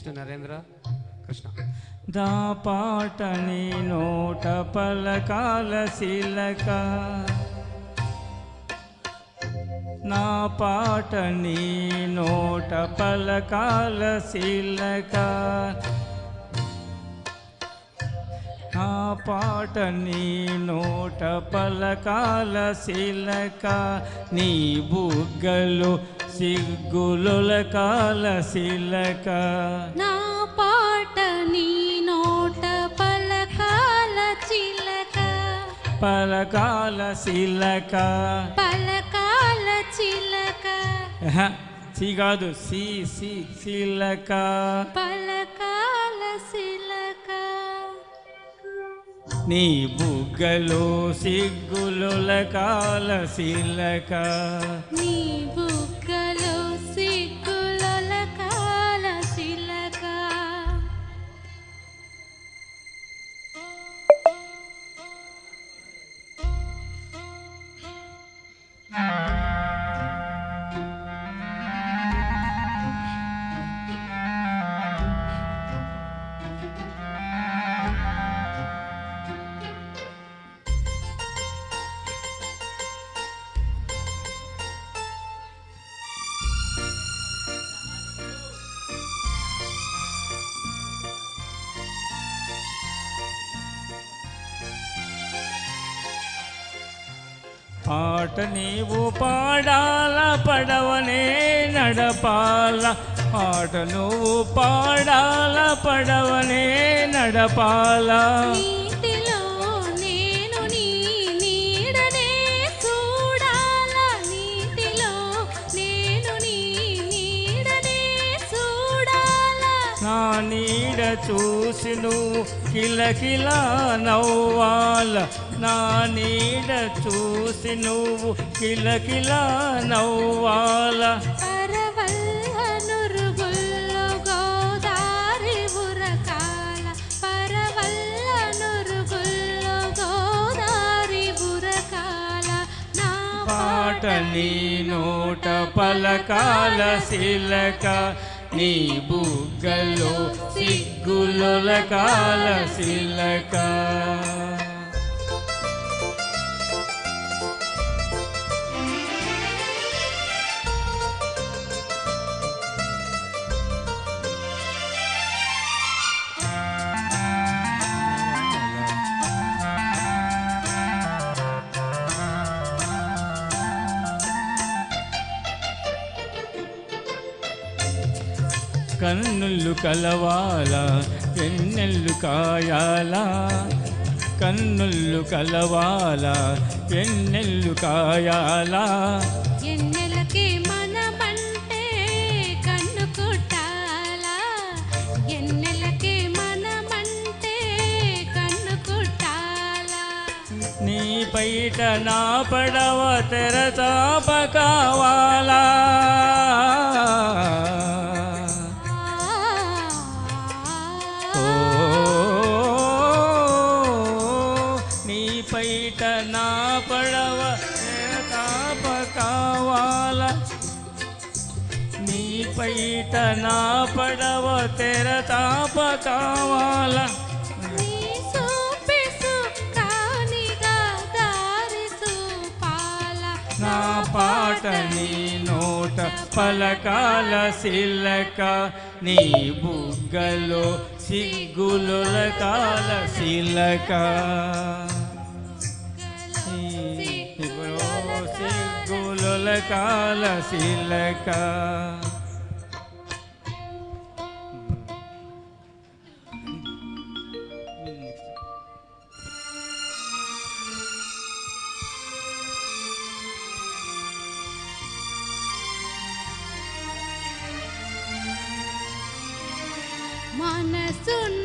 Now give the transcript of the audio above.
Next Narendra Krishna. దా పాట నీ నోట పలకాల శిలక, నా పాట నీ నోట పలకాల శిలక, నా పాట నీ నోట పలకాల శిలక, నీ బుగ్గలు సిగ్గులొలకాల శిలక, నా పాట నీ నోట పలకాల చిలక, పలకాల శిలక, పలకాల చిలక, సి కాదు సి సి శిలక, పలకాల శిలక, నీ బుగ్గలు సిగ్గులొలకాల శిలక, నీ బుగ్గలు సిగ్గులొలకాల శిలక. పాట నీవు పాడాల పడవనే నడపాల, పాట నువ్వు పాడాల పడవనే నడపాల, నీటిలో నేను నీ నీడనే చూడాల, నీటిలో నేను నీ నీడనే చూడాల, నా నీడ చూసి నువ్వు కిలకిల నవ్వాల, నా నీడ చూసి నువ్వు కిలకిల నవ్వాల, పరవల్ల నురుగుల్లో గోదారి ఉరకాల, పరవల్ల నురుగుల్లో గోదారి ఉరకాల, నా పాట నీ నోట పలకాల శిలక, నీ బుగ్గలో సిగ్గులొలకాల శిలక. కన్నులు కలవాల ఎన్నెల్లు కాయాల, కన్నులు కలవాల ఎన్నెల్లు కాయాల, ఎన్నెలకి మనమంటే కన్ను కుట్టాల, ఎన్నెలకి మనమంటే కన్ను కుట్టాల, నీ పైట నా పడవ తెరచాప కావాలా, పైట నా పడవ తెరచాప కావాల, నీ పైట నా పడవ తెరచాప కావాల, నీ సూపి సుఖానిగా దారి చూపాల, నా పాట నీ నోట పలకాల శిలక, నీ బుగ్గలో సిగ్గులొలకాల శిలక, సిగ్గులొలకాల శిలక. మనసున్న